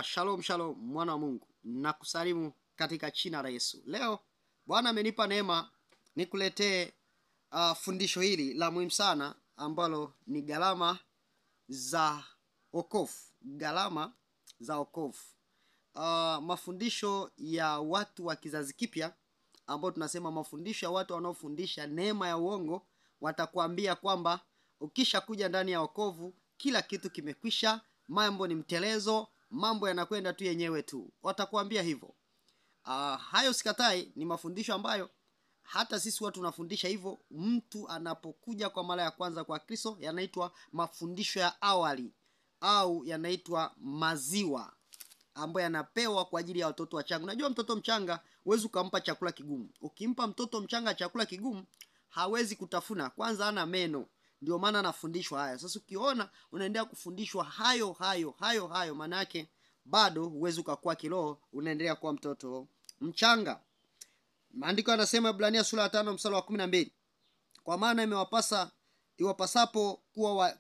Shalom shalom mwana wa Mungu, nakusalimu katika jina la Yesu. Leo Bwana amenipa neema nikuletee fundisho hili la muhimu sana ambalo ni gharama za wokovu. Gharama za wokovu. Mafundisho ya watu wa kizazi kipya ambao tunasema mafundisho ya watu wanaofundisha neema ya uongo, watakwambia kwamba ukisha kuja ndani ya wokovu kila kitu kimekwisha, mambo ni mtelezo, mambo yanakwenda tu yenyewe tu. Watakwambia hivyo. Hayo sikatai, ni mafundisho ambayo hata sisi watu tunafundisha hivyo. Mtu anapokuja kwa mara ya kwanza kwa Kristo, yanaitwa mafundisho ya awali au yanaitwa maziwa ambayo yanapewa kwa ajili ya watoto wachanga. Unajua mtoto mchanga huwezi ukampa chakula kigumu. Ukimpa mtoto mchanga chakula kigumu hawezi kutafuna, kwanza hana meno. Ndio maana nafundishwa haya. Sasa ukiona unaendelea kufundishwa hayo, maana yake bado huwezi ukakua kiroho, unaendelea kuwa mtoto mchanga. Maandiko yanasema Ibrania sura ya 5 mstari wa 12. Kwa maana iwapasapo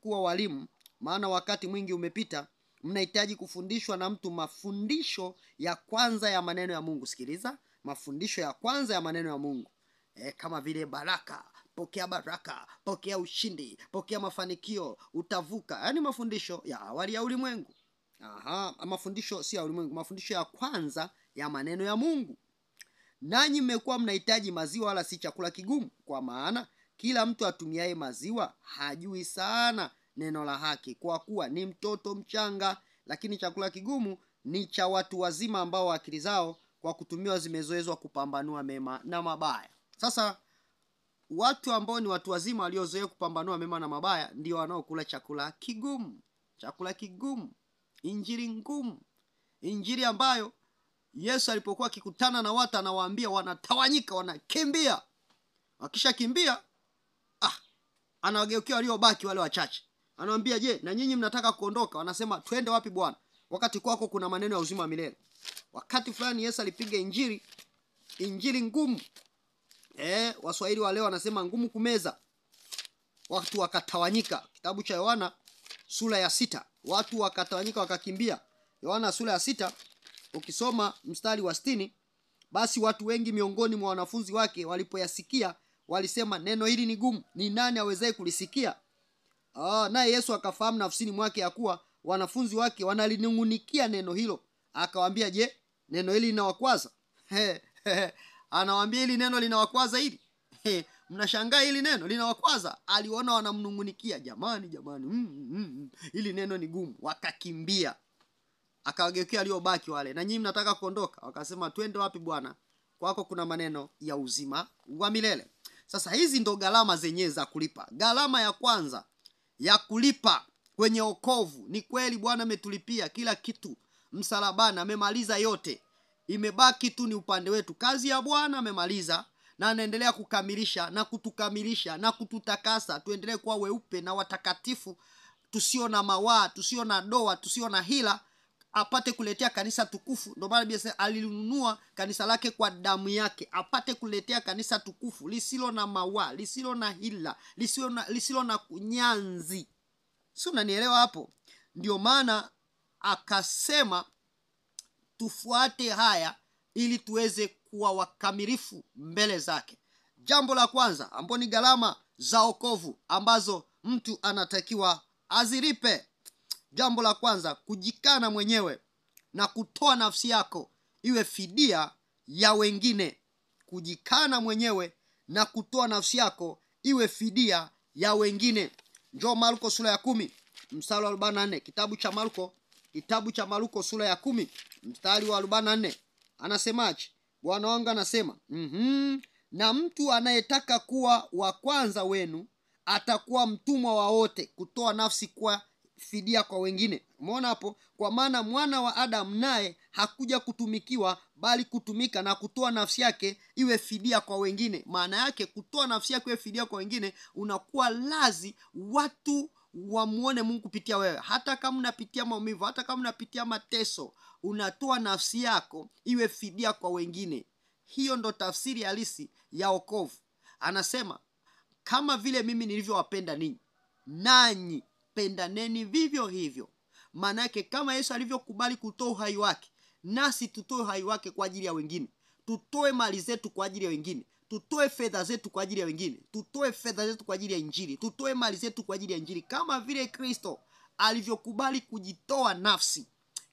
kuwa walimu, maana wakati mwingi umepita, mnahitaji kufundishwa na mtu mafundisho ya kwanza ya maneno ya Mungu. Sikiliza, mafundisho ya kwanza ya maneno ya Mungu. Kama vile baraka, pokea baraka, pokea ushindi, pokea mafanikio, utavuka. Yaani mafundisho ya awali ya ulimwengu. Mafundisho si ya ulimwengu, mafundisho ya kwanza ya maneno ya Mungu. Nanyi mmekuwa mnahitaji maziwa wala si chakula kigumu, kwa maana kila mtu atumiaye maziwa hajui sana neno la haki, kwa kuwa ni mtoto mchanga. Lakini chakula kigumu ni cha watu wazima, ambao akili zao kwa kutumiwa zimezoezwa kupambanua mema na mabaya. Sasa watu ambao ni watu wazima waliozoea kupambanua mema na mabaya ndio wanaokula chakula kigumu. Chakula kigumu, injili ngumu, injili ambayo Yesu alipokuwa akikutana na watu anawaambia wanatawanyika, wanakimbia. Wakisha kimbia, anawageukia waliobaki wale wachache. Anawaambia, je, na nyinyi mnataka kuondoka? Wanasema, twende wapi Bwana? Wakati kwako kuna maneno ya uzima wa milele. Wakati fulani Yesu alipiga injili ngumu. Waswahili wa leo wanasema ngumu kumeza. Watu wakatawanyika. Kitabu cha Yohana sura ya 6. Watu wakatawanyika wakakimbia. Yohana sura ya 6 ukisoma mstari wa 60, basi watu wengi miongoni mwa wanafunzi wake walipoyasikia walisema, neno hili ni gumu, ni nani awezaye kulisikia? Naye Yesu akafahamu nafsini mwake ya kuwa wanafunzi wake wanalinungunikia neno hilo. Akawaambia, je, neno hili linawakwaza? Anawaambia hili neno linawakwaza hili? Mnashangaa hili neno linawakwaza? Aliona wanamnungunikia, jamani, hili neno ni gumu. Wakakimbia. Akawageukia waliobaki wale, na nyinyi mnataka kuondoka? Wakasema, twende wapi Bwana? Kwako kuna maneno ya uzima wa milele. Sasa hizi ndo gharama zenyewe za kulipa. Gharama ya kwanza ya kulipa kwenye wokovu. Ni kweli Bwana ametulipia kila kitu msalabani, amemaliza yote. Imebaki tu ni upande wetu. Kazi ya Bwana amemaliza, na anaendelea kukamilisha na kutukamilisha na kututakasa, tuendelee kuwa weupe na watakatifu, tusio na mawaa, tusio na doa, tusio na hila, apate kuletea kanisa tukufu. Ndio maana Biblia alinunua kanisa lake kwa damu yake, apate kuletea kanisa tukufu lisilo na mawaa, lisilo na hila, lisilo na kunyanzi. Si unanielewa hapo? Ndio maana akasema tufuate haya ili tuweze kuwa wakamilifu mbele zake. Jambo la kwanza ambalo ni gharama za wokovu ambazo mtu anatakiwa azilipe. Jambo la kwanza, kujikana mwenyewe na kutoa nafsi yako iwe fidia ya wengine. Kujikana mwenyewe na kutoa nafsi yako iwe fidia ya wengine. Njoo Marko sura ya 10 mstari wa 44. Kitabu cha Marko sura ya 10 mstari wa 44. Anasemaje? Bwana wangu anasema, na mtu anayetaka kuwa wa kwanza wenu atakuwa mtumwa wa wote. Kutoa nafsi kwa fidia kwa wengine. Umeona hapo? Kwa maana mwana wa Adamu naye hakuja kutumikiwa, bali kutumika na kutoa nafsi yake iwe fidia kwa wengine. Maana yake kutoa nafsi yake iwe fidia kwa wengine, unakuwa lazi watu wamuone Mungu kupitia wewe. Hata kama unapitia maumivu, hata kama unapitia mateso, unatoa nafsi yako iwe fidia kwa wengine. Hiyo ndo tafsiri halisi ya wokovu. Anasema, kama vile mimi nilivyowapenda ninyi, nanyi pendaneni vivyo hivyo. Maana yake kama Yesu alivyokubali kutoa uhai wake, nasi tutoe uhai wake kwa ajili ya wengine. Tutoe mali zetu kwa ajili ya wengine. Tutoe fedha zetu kwa ajili ya wengine. Tutoe fedha zetu kwa ajili ya Injili. Tutoe mali zetu kwa ajili ya Injili. Kama vile Kristo alivyokubali kujitoa nafsi,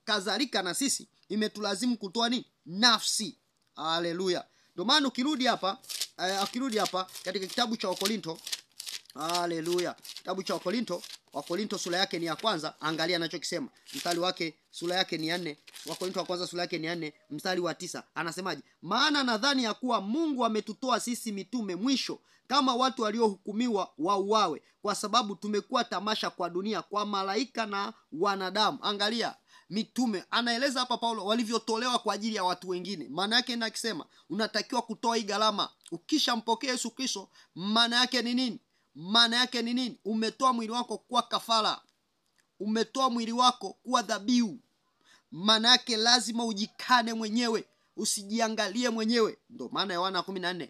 kadhalika na sisi imetulazimu kutoa nini? Nafsi. Haleluya. Ndio maana ukirudi hapa katika kitabu cha Wakorinto, haleluya, kitabu cha Wakorinto sura yake ni ya kwanza, angalia anachokisema. Mstari wake sura yake ni 4. Wakorinto wa kwanza sura yake ni 4, mstari wa 9. Anasemaje? Maana nadhani ya kuwa Mungu ametutoa sisi mitume mwisho kama watu waliohukumiwa wauawe, kwa sababu tumekuwa tamasha kwa dunia, kwa malaika na wanadamu. Angalia mitume, anaeleza hapa Paulo walivyotolewa kwa ajili ya watu wengine. Maana yake inakisema unatakiwa kutoa hii gharama. Ukishampokea Yesu Kristo, maana yake ni nini? Maana yake ni nini? Umetoa mwili wako kuwa kafara. Umetoa mwili wako kuwa dhabihu. Maana yake lazima ujikane mwenyewe, usijiangalie mwenyewe. Ndio maana Yohana 14,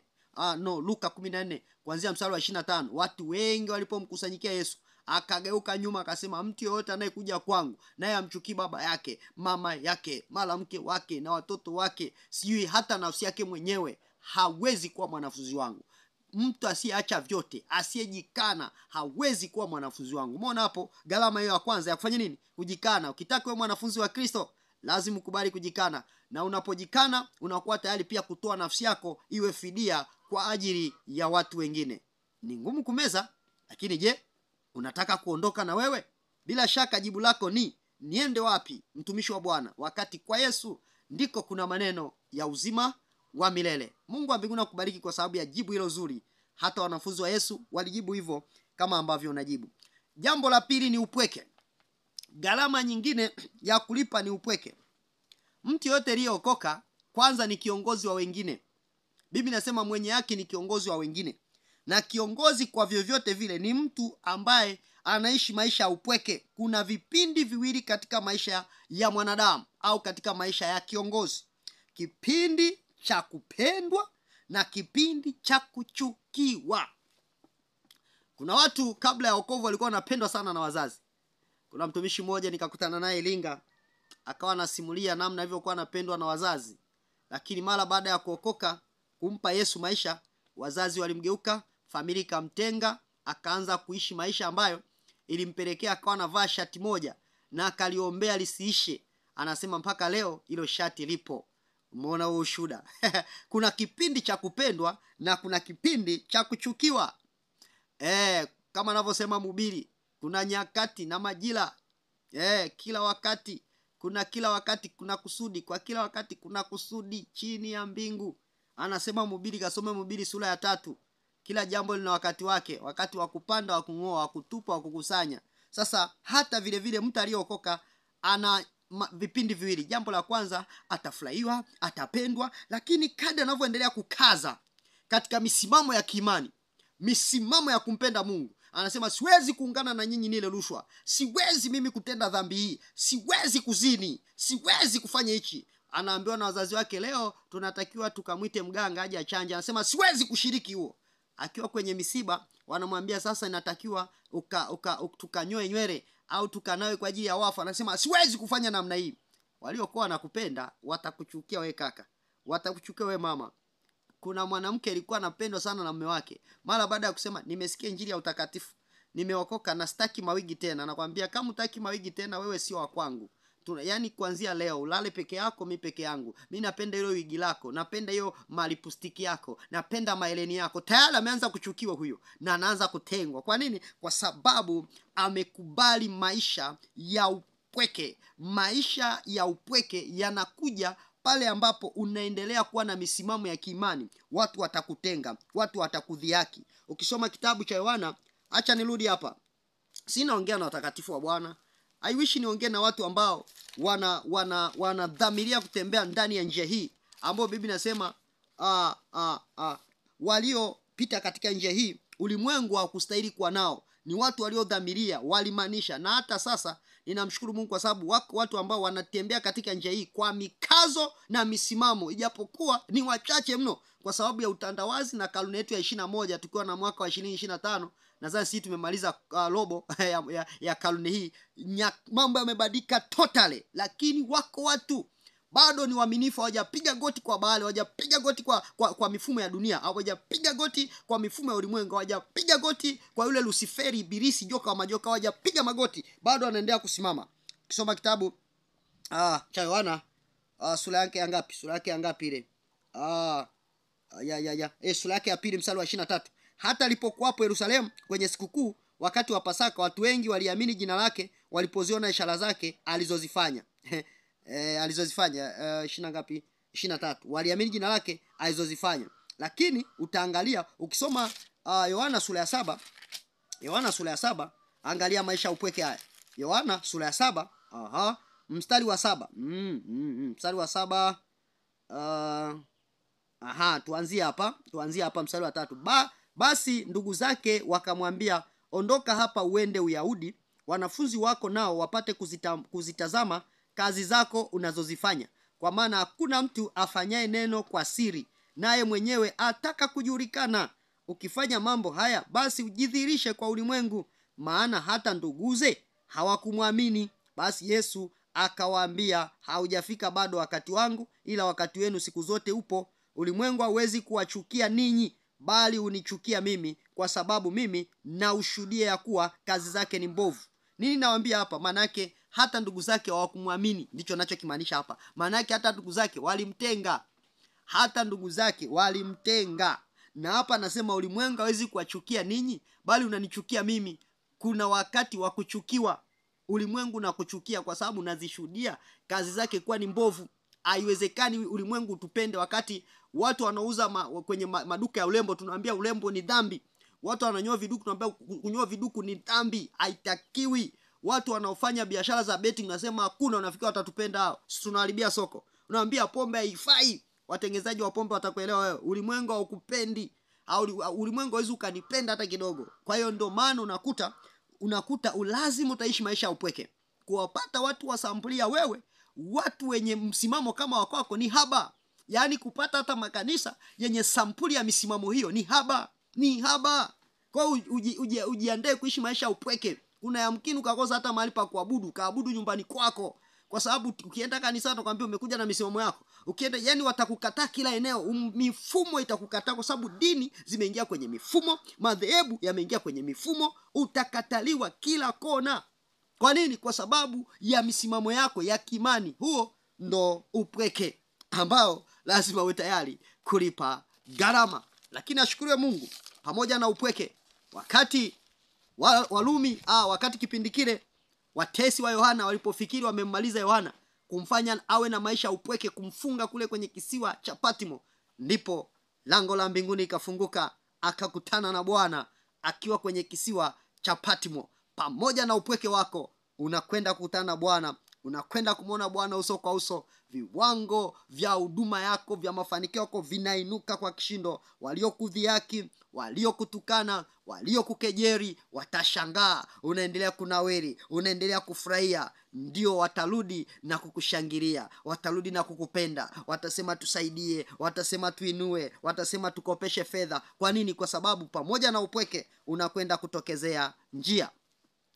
Luka 14 kuanzia mstari wa 25, watu wengi walipomkusanyikia Yesu, akageuka nyuma akasema, mtu yeyote anayekuja kwangu naye amchukii baba yake, mama yake, mara mke wake na watoto wake, sijui hata nafsi yake mwenyewe, hawezi kuwa mwanafunzi wangu. Mtu asiyeacha vyote, asiyejikana, hawezi kuwa mwanafunzi wangu. Umeona hapo gharama hiyo ya kwanza ya kufanya nini? Kujikana. Ukitaka kuwa mwanafunzi wa Kristo, lazima ukubali kujikana. Na unapojikana, unakuwa tayari pia kutoa nafsi yako iwe fidia kwa ajili ya watu wengine. Ni ngumu kumeza, lakini je, unataka kuondoka na wewe? Bila shaka jibu lako ni niende wapi, mtumishi wa Bwana, wakati kwa Yesu ndiko kuna maneno ya uzima wa milele. Mungu wa mbinguni akubariki kwa sababu ya jibu hilo zuri. Hata wanafunzi wa Yesu walijibu hivyo kama ambavyo unajibu. Jambo la pili ni upweke. Gharama nyingine ya kulipa ni upweke. Mtu yote aliyeokoka kwanza ni kiongozi wa wengine. Biblia inasema mwenye haki ni kiongozi wa wengine. Na kiongozi kwa vyovyote vile ni mtu ambaye anaishi maisha ya upweke. Kuna vipindi viwili katika maisha ya mwanadamu au katika maisha ya kiongozi. Kipindi cha kupendwa na kipindi cha kuchukiwa. Kuna watu kabla ya wokovu walikuwa wanapendwa sana na wazazi. Kuna mtumishi mmoja nikakutana naye Iringa, akawa anasimulia namna alivyokuwa anapendwa na wazazi. Lakini mara baada ya kuokoka, kumpa Yesu maisha, wazazi walimgeuka, familia ikamtenga, akaanza kuishi maisha ambayo ilimpelekea akawa anavaa shati moja na akaliombea lisiishe. Anasema mpaka leo hilo shati lipo. Umeona huo ushuhuda? Kuna kipindi cha kupendwa na kuna kipindi cha kuchukiwa. Kama anavyosema mhubiri, kuna nyakati na majira. Kila wakati kuna kusudi, kwa kila wakati kuna kusudi chini ya mbingu. Anasema mhubiri, kasome Mhubiri sura ya 3. Kila jambo lina wakati wake, wakati wa kupanda, wa kung'oa, wa kutupa, wa kukusanya. Sasa hata vile vile mtu aliyeokoka ana vipindi viwili. Jambo la kwanza, atafurahiwa, atapendwa, lakini kadri anavyoendelea kukaza katika misimamo ya kiimani, misimamo ya kumpenda Mungu, anasema siwezi kuungana na nyinyi nile rushwa, siwezi mimi kutenda dhambi hii, siwezi kuzini, siwezi kufanya hichi. Anaambiwa na wazazi wake, leo tunatakiwa tukamwite mganga aje achanje. Anasema siwezi kushiriki huo. Akiwa kwenye misiba, wanamwambia sasa inatakiwa tukanyoe nywele au tukanawe kwa ajili ya wafu. Anasema siwezi kufanya namna hii. Waliokuwa wanakupenda watakuchukia wewe kaka, watakuchukia wewe mama. Kuna mwanamke alikuwa anapendwa sana na mume wake. Mara baada ya kusema nimesikia injili ya utakatifu, nimeokoka na sitaki mawigi tena, nakwambia kama hutaki mawigi tena, wewe sio wa kwangu. Yaani kuanzia leo ulale peke yako, mimi peke yangu. Mimi napenda hilo wigi lako, napenda hiyo malipustiki yako, napenda maeleni yako. Tayari ameanza kuchukiwa huyo na anaanza kutengwa. Kwa nini? Kwa sababu amekubali maisha ya upweke. Maisha ya upweke yanakuja pale ambapo unaendelea kuwa na misimamo ya kiimani. Watu watakutenga, watu watakudhihaki. Ukisoma kitabu cha Yohana, acha nirudi hapa. Sinaongea na watakatifu wa Bwana. I wish niongee na watu ambao wanadhamiria kutembea ndani ya njia hii ambao Biblia inasema waliopita katika njia hii ulimwengu haukustahili kuwa nao. Ni watu waliodhamiria, walimaanisha. Na hata sasa ninamshukuru Mungu kwa sababu wako watu ambao wanatembea katika njia hii kwa mikazo na misimamo, ijapokuwa ni wachache mno. kwa sababu ya utandawazi na karne yetu ya 21, tukiwa na mwaka wa 2025. Nadhani sisi tumemaliza robo ya karne hii. Mambo yamebadilika totally, lakini wako watu bado ni waaminifu, hawajapiga goti kwa Baali, hawajapiga goti kwa mifumo ya dunia, hawajapiga goti kwa mifumo ya ulimwengu, hawajapiga goti kwa yule Luciferi, ibilisi, joka wa majoka, hawajapiga magoti, bado wanaendelea kusimama. Kisoma kitabu cha Yohana sura yake ya ngapi? Sura yake ya ngapi ile? Sura yake ya pili mstari wa 23. Hata alipokuwapo Yerusalemu kwenye sikukuu wakati wa Pasaka, watu wengi waliamini jina lake walipoziona ishara zake alizozifanya. Alizozifanya 23. Waliamini jina lake alizozifanya. Lakini utaangalia ukisoma Yohana sura ya 7, Yohana sura ya 7, angalia maisha ya upweke haya. Yohana sura ya 7, mstari wa 7. Mstari wa 7. Tuanzie hapa mstari wa 3. Basi ndugu zake wakamwambia, ondoka hapa uende Uyahudi, wanafunzi wako nao wapate kuzitazama kazi zako unazozifanya, kwa maana hakuna mtu afanyaye neno kwa siri, naye mwenyewe ataka kujulikana. Ukifanya mambo haya, basi ujidhihirishe kwa ulimwengu, maana hata nduguze hawakumwamini. Basi Yesu akawaambia, haujafika bado wakati wangu, ila wakati wenu siku zote upo. Ulimwengu hauwezi kuwachukia ninyi, bali unichukia mimi, kwa sababu mimi na ushuhudia ya kuwa kazi zake ni mbovu. Nini nawaambia hapa? Maana yake hata ndugu zake hawakumwamini, ndicho ninachokimaanisha hapa. Maana yake hata ndugu zake walimtenga, Na hapa anasema ulimwengu hawezi kuwachukia ninyi, bali unanichukia mimi. Kuna wakati wa kuchukiwa. Ulimwengu na kuchukia kwa sababu unazishuhudia kazi zake kuwa ni mbovu. Haiwezekani ulimwengu tupende wakati watu wanauza kwenye maduka ya urembo tunawaambia urembo ni dhambi. Watu wananyoa viduku tunawaambia kunyoa viduku ni dhambi, haitakiwi. Watu wanaofanya biashara za betting nasema hakuna, unafikiri watatupenda hao? Tunaharibia soko. Unawaambia pombe haifai, watengenezaji wa pombe watakuelewa wewe. Ulimwengu haukupendi. Ulimwengu hawezi ukanipenda hata kidogo. Kwa hiyo ndio maana unakuta lazima utaishi maisha ya upweke. Kuwapata watu wa sampulia wewe, watu wenye msimamo kama wako ni haba. Yaani kupata hata makanisa yenye sampuli ya misimamo hiyo ni haba. Kwa hiyo ujiandae kuishi maisha ya upweke. Unayamkini ukakosa hata mahali pa kuabudu, kaabudu nyumbani kwako. Kwa sababu ukienda kanisani utakwambia umekuja na misimamo yako. Ukienda yani watakukataa kila eneo, mifumo itakukataa kwa sababu dini zimeingia kwenye mifumo, madhehebu yameingia kwenye mifumo, utakataliwa kila kona. Kwa nini? Kwa sababu ya misimamo yako ya kimani. Huo ndo upweke ambao lazima uwe tayari kulipa gharama. Lakini ashukuriwe Mungu, pamoja na upweke, wakati Warumi wakati kipindi kile watesi wa Yohana walipofikiri wamemmaliza Yohana, kumfanya awe na maisha ya upweke, kumfunga kule kwenye kisiwa cha Patmo, ndipo lango la mbinguni ikafunguka, akakutana na Bwana akiwa kwenye kisiwa cha Patmo. Pamoja na upweke wako unakwenda kukutana na Bwana, unakwenda kumuona Bwana uso kwa uso. Viwango vya huduma yako, vya mafanikio yako vinainuka kwa kishindo. Waliokudhihaki, waliokutukana, waliokukejeri watashangaa. Unaendelea kunawiri, unaendelea kufurahia. Ndio watarudi na kukushangilia, watarudi na kukupenda. Watasema tusaidie, watasema tuinue, watasema tukopeshe fedha. Kwa nini? Kwa sababu pamoja na upweke unakwenda kutokezea njia.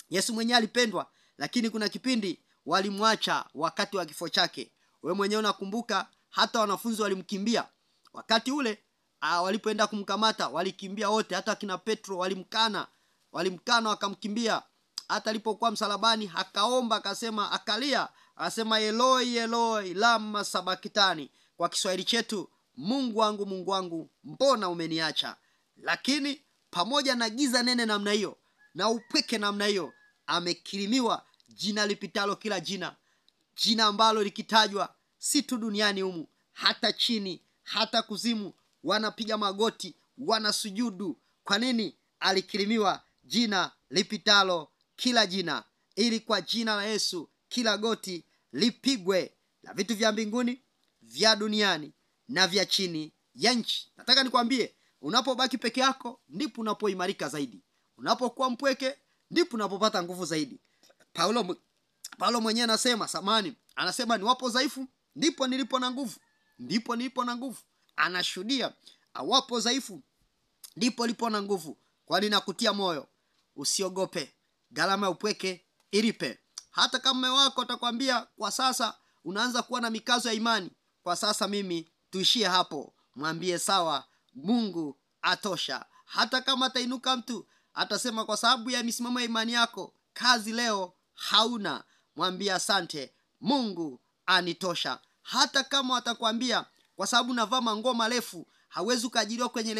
Yesu mwenyewe alipendwa, lakini kuna kipindi walimwacha wakati wa kifo chake. Wewe mwenyewe unakumbuka hata wanafunzi walimkimbia. Wakati ule walipoenda kumkamata walikimbia wote, hata kina Petro walimkana wakamkimbia. Hata alipokuwa msalabani akaomba, akasema, akalia, akasema Eloi Eloi lama sabakitani. Kwa Kiswahili chetu, Mungu wangu mbona umeniacha? Lakini pamoja na giza nene namna hiyo na upweke namna hiyo, amekirimiwa jina lipitalo kila jina, jina ambalo likitajwa si tu duniani humu, hata chini, hata kuzimu wanapiga magoti, wanasujudu. Kwa nini? Alikirimiwa jina lipitalo kila jina, ili kwa jina la Yesu kila goti lipigwe, la vitu vya mbinguni, vya duniani na vya chini ya nchi. Nataka nikwambie, unapobaki peke yako ndipo unapoimarika zaidi. Unapokuwa mpweke ndipo unapopata nguvu zaidi. Paulo mwenyewe anasema niwapo dhaifu ndipo nilipo na nguvu. anashuhudia. Awapo dhaifu ndipo lipo na nguvu. Kwani nakutia moyo, usiogope. Gharama ya upweke ilipe. Hata kama mume wako atakwambia kwa sasa unaanza kuwa na mikazo ya imani, kwa sasa mimi tuishie hapo, mwambie sawa, Mungu atosha. Hata kama atainuka mtu atasema kwa sababu ya misimamo ya imani yako kazi leo hauna, mwambie asante, Mungu anitosha. Hata kama atakwambia kwa sababu navaa manguo marefu hawezi kuajiriwa kwenye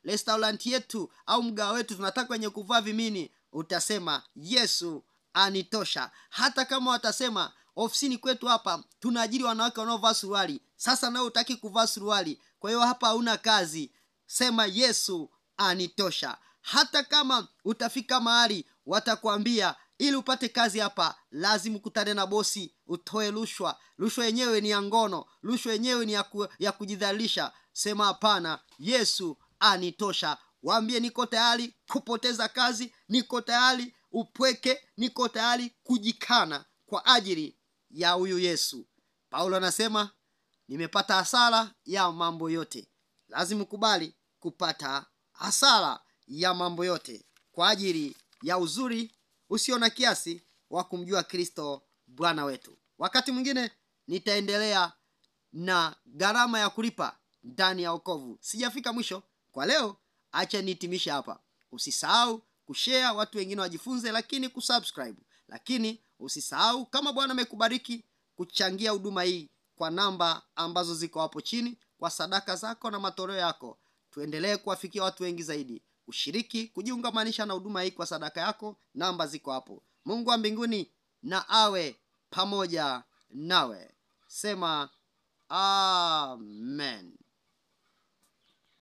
restaurant yetu au mgawa wetu, tunataka kwenye kuvaa vimini, utasema Yesu anitosha. Hata kama watasema ofisini kwetu hapa tunaajiri wanawake wanaovaa suruali, sasa nao hutaki kuvaa suruali, kwa hiyo hapa hauna kazi, sema Yesu anitosha. Hata kama utafika mahali watakwambia ili upate kazi hapa lazima ukutane na bosi, utoe rushwa, rushwa yenyewe ni ya ngono, rushwa yenyewe ni ya kujidhalilisha, sema hapana, Yesu anitosha. Waambie niko tayari kupoteza kazi, niko tayari upweke, niko tayari kujikana kwa ajili ya huyu Yesu. Paulo anasema nimepata hasara ya mambo yote. Lazima ukubali kupata hasara ya mambo yote kwa ajili ya uzuri usio na kiasi wa kumjua Kristo Bwana wetu. Wakati mwingine nitaendelea na gharama ya kulipa ndani ya wokovu. Sijafika mwisho kwa leo, acha nihitimishe hapa. Usisahau kushare, watu wengine wajifunze, lakini kusubscribe. Lakini usisahau kama Bwana amekubariki kuchangia huduma hii kwa namba ambazo ziko hapo chini, kwa sadaka zako na matoleo yako. Tuendelee kuwafikia watu wengi zaidi. Ushiriki kujiungamanisha na huduma hii kwa sadaka yako, namba ziko hapo. Mungu wa mbinguni na awe pamoja nawe. Sema amen.